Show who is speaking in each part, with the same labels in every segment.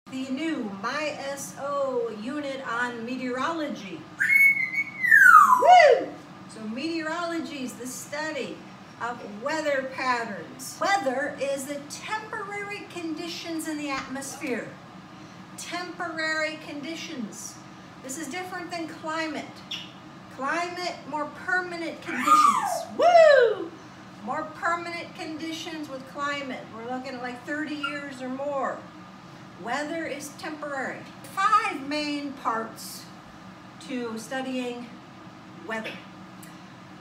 Speaker 1: The new MYSO unit on meteorology. Woo! So meteorology is the study of weather patterns. Weather is the temporary conditions in the atmosphere. Temporary conditions. This is different than climate. Climate, more permanent conditions. Woo! More permanent conditions with climate. We're looking at like 30 years or more. Weather is temporary. 5 main parts to studying weather.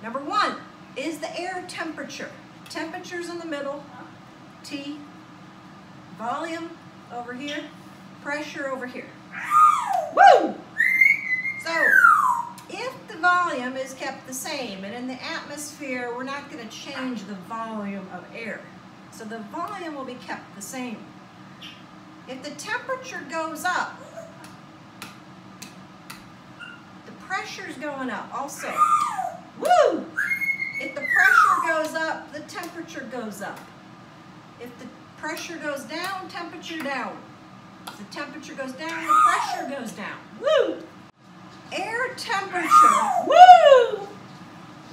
Speaker 1: Number 1 is the air temperature. Temperature's in the middle, T. Volume over here, pressure over here. Woo! So, if the volume is kept the same, and in the atmosphere, we're not going to change the volume of air. So the volume will be kept the same. If the temperature goes up, the pressure's going up also. Woo! If the pressure goes up, the temperature goes up. If the pressure goes down, temperature down. If the temperature goes down, the pressure goes down. Woo! Air temperature, woo,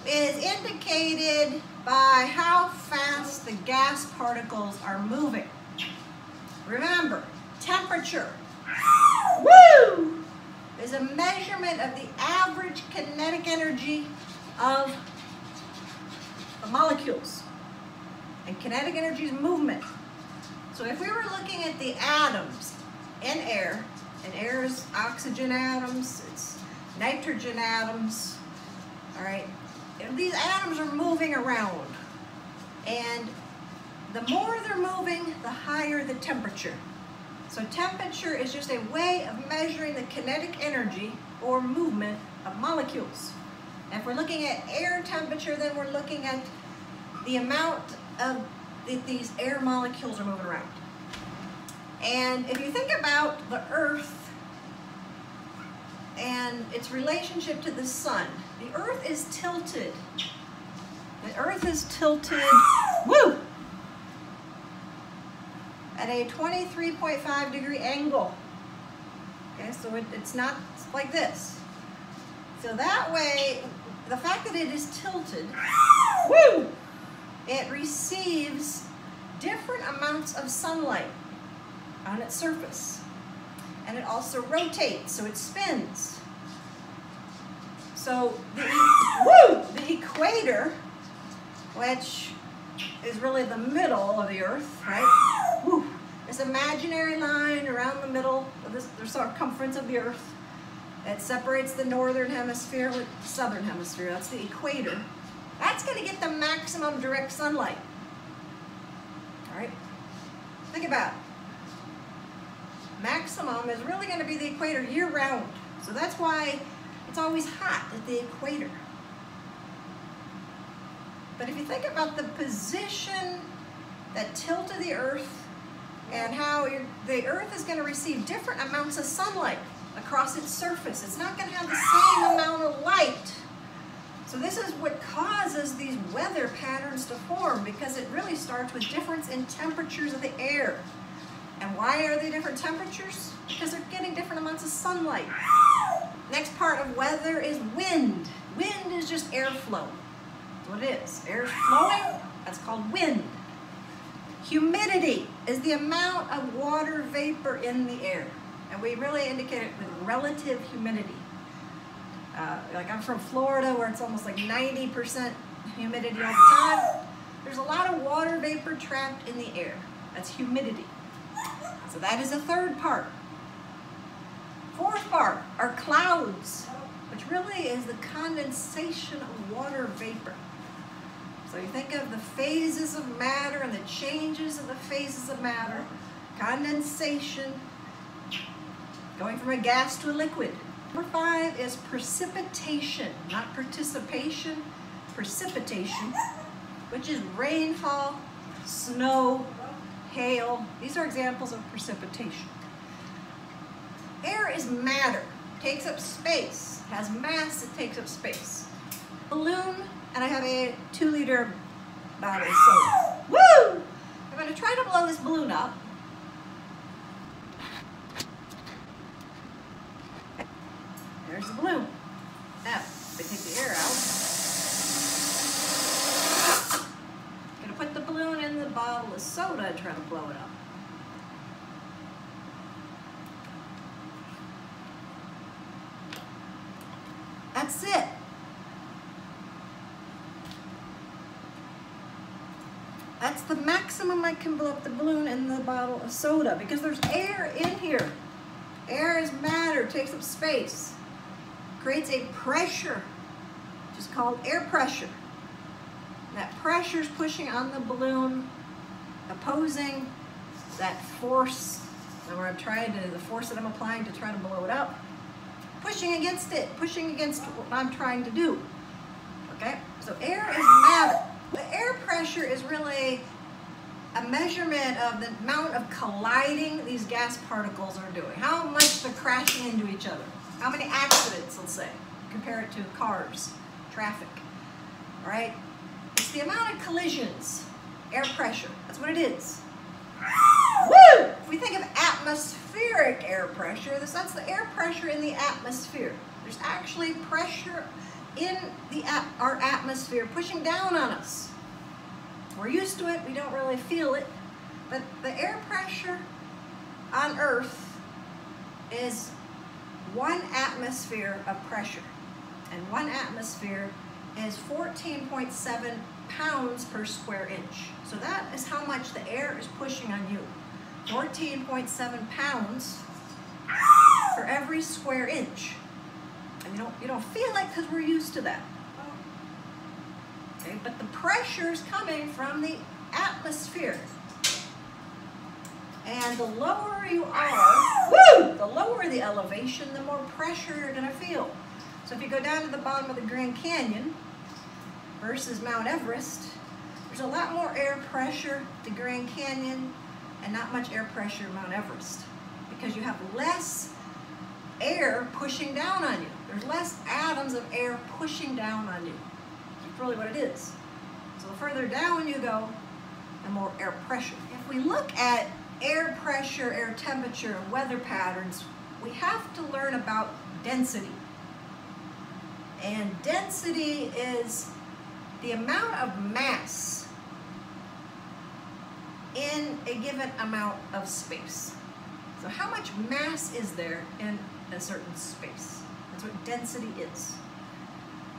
Speaker 1: is indicated by how fast the gas particles are moving. Remember, temperature, woo, is a measurement of the average kinetic energy of the molecules. And kinetic energy is movement. So if we were looking at the atoms in air, and air is oxygen atoms, it's nitrogen atoms, all right? And these atoms are moving around. And the more they're moving, the higher the temperature. So temperature is just a way of measuring the kinetic energy or movement of molecules. And if we're looking at air temperature, then we're looking at the amount of these air molecules are moving around. And if you think about the Earth and its relationship to the sun, the Earth is tilted. The Earth is tilted, woo, at a 23.5 degree angle. Okay, so it's not like this. So that way, the fact that it is tilted, woo, it receives different amounts of sunlight on its surface. And it also rotates, so it spins. So the equator, which is really the middle of the Earth, right? Woo, this imaginary line around the middle of the circumference of the Earth that separates the northern hemisphere with the southern hemisphere. That's the equator. That's going to get the maximum direct sunlight. All right? Think about it. Maximum is really going to be the equator year-round. So that's why it's always hot at the equator. But if you think about the position that tilted the Earth and how the Earth is going to receive different amounts of sunlight across its surface. It's not going to have the same amount of light. So this is what causes these weather patterns to form, because it really starts with difference in temperatures of the air. And why are they different temperatures? Because they're getting different amounts of sunlight. Next part of weather is wind. Wind is just airflow. That's what it is. Air's flowing, that's called wind. Humidity is the amount of water vapor in the air. And we really indicate it with relative humidity. Like I'm from Florida, where it's almost like 90% humidity all the time. There's a lot of water vapor trapped in the air. That's humidity. So that is the third part. Fourth part are clouds, which really is the condensation of water vapor. So you think of the phases of matter and the changes of the phases of matter. Condensation, going from a gas to a liquid. Number 5 is precipitation, not participation, precipitation, which is rainfall, snow, hail. These are examples of precipitation. Air is matter, takes up space, has mass, it takes up space. Balloon, and I have a 2-liter bottle, so woo! I'm going to try to blow this balloon up. There's the balloon. Now, if I take the air out, I'm going to put the balloon in the bottle of soda and try to blow it up. That's it. That's the maximum I can blow up the balloon in the bottle of soda because there's air in here. Air is matter, takes up space, creates a pressure, which is called air pressure. That pressure is pushing on the balloon, opposing that force that the force that I'm applying to try to blow it up, pushing against it, pushing against what I'm trying to do. Okay, so air is matter. The air pressure is really a measurement of the amount of colliding these gas particles are doing. How much they're crashing into each other. How many accidents, let's say. Compare it to cars, traffic. All right? It's the amount of collisions, air pressure. That's what it is. Woo! If we think of atmospheric air pressure, that's the air pressure in the atmosphere. There's actually pressure in our atmosphere pushing down on us. We're used to it, we don't really feel it, but the air pressure on Earth is 1 atmosphere of pressure, and 1 atmosphere is 14.7 pounds per square inch. So that is how much the air is pushing on you. 14.7 pounds for every square inch. And you don't feel it because we're used to that. Okay, but the pressure is coming from the atmosphere. And the lower you are, the lower the elevation, the more pressure you're going to feel. So if you go down to the bottom of the Grand Canyon versus Mount Everest, there's a lot more air pressure at the Grand Canyon and not much air pressure at Mount Everest because you have less air pushing down on you. There's less atoms of air pushing down on you. That's really what it is. So the further down you go, the more air pressure. If we look at air pressure, air temperature, and weather patterns, we have to learn about density. And density is the amount of mass in a given amount of space. So how much mass is there in a certain space? That's what density is.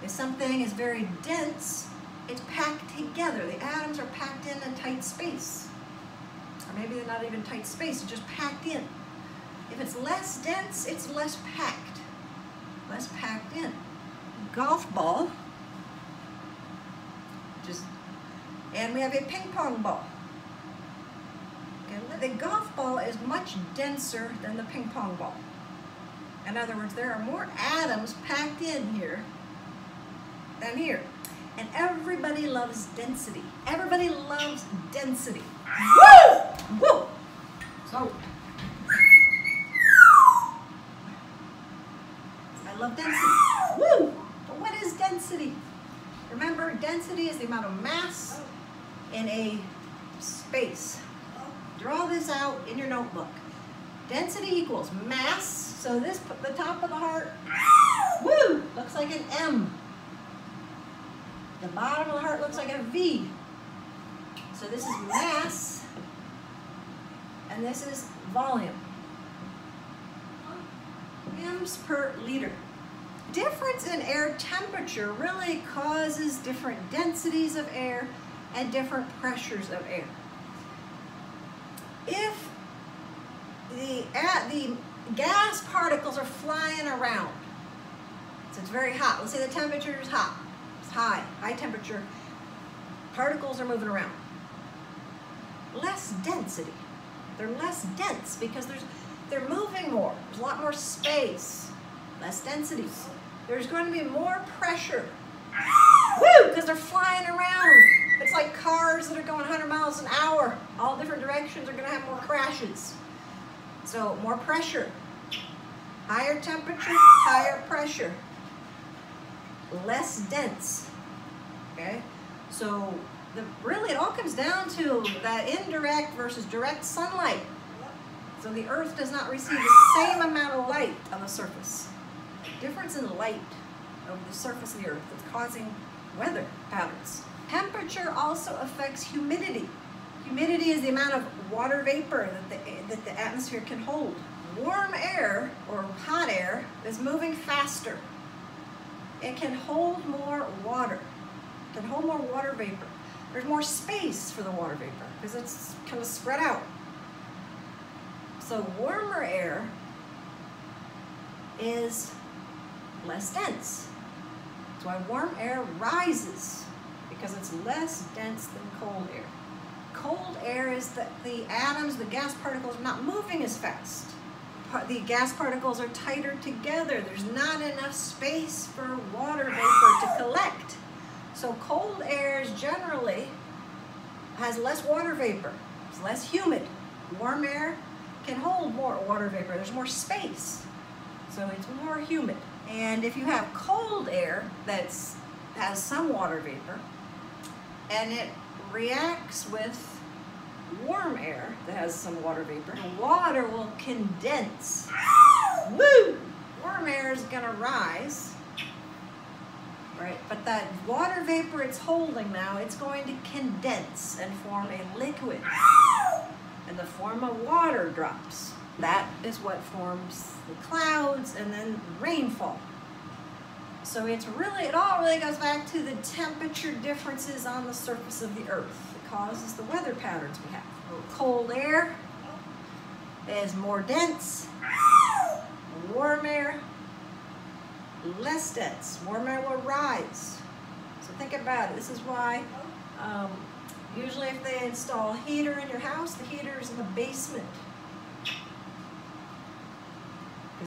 Speaker 1: If something is very dense, it's packed together. The atoms are packed in a tight space. Or maybe they're not even tight space, it's just packed in. If it's less dense, it's less packed. Less packed in. Golf ball, and we have a ping pong ball. Okay, the golf ball is much denser than the ping pong ball. In other words, there are more atoms packed in here than here. And everybody loves density. Everybody loves density. Woo! Woo! So, I love density. Woo! But what is density? Remember, density is the amount of mass in a space. Draw this out in your notebook. Density equals mass. So this, the top of the heart, woo, looks like an M. The bottom of the heart looks like a V. So this is mass, and this is volume. M's per liter. Difference in air temperature really causes different densities of air and different pressures of air. If the gas particles are flying around, so it's very hot. Let's say the temperature is hot. It's high temperature. Particles are moving around. Less density. They're less dense because they're moving more. There's a lot more space. Less density. There's going to be more pressure. Woo! Because they're flying around. It's like cars that are going 100 miles an hour. All different directions are going to have more crashes. So more pressure. Higher temperature, higher pressure. Less dense. Okay? So really it all comes down to that indirect versus direct sunlight. So the Earth does not receive the same amount of light on the surface. difference in light over the surface of the earth that's causing weather patterns. Temperature also affects humidity. Humidity is the amount of water vapor that the atmosphere can hold. Warm air, or hot air, is moving faster. It can hold more water. It can hold more water vapor. There's more space for the water vapor because it's kind of spread out. So warmer air is less dense. That's why warm air rises, because it's less dense than cold air. Cold air is that the atoms, the gas particles, are not moving as fast. The gas particles are tighter together. There's not enough space for water vapor to collect. So cold air generally has less water vapor. It's less humid. Warm air can hold more water vapor. There's more space. So it's more humid. And if you have cold air that has some water vapor, and it reacts with warm air that has some water vapor, the water will condense. Woo! Warm air is going to rise, right? But that water vapor it's holding now, it's going to condense and form a liquid in the form of water drops. That is what forms the clouds and then rainfall. So it all really goes back to the temperature differences on the surface of the earth that causes the weather patterns we have. Cold air is more dense. Warm air, less dense. Warm air will rise. So think about it. This is why usually if they install a heater in your house, the heater is in the basement.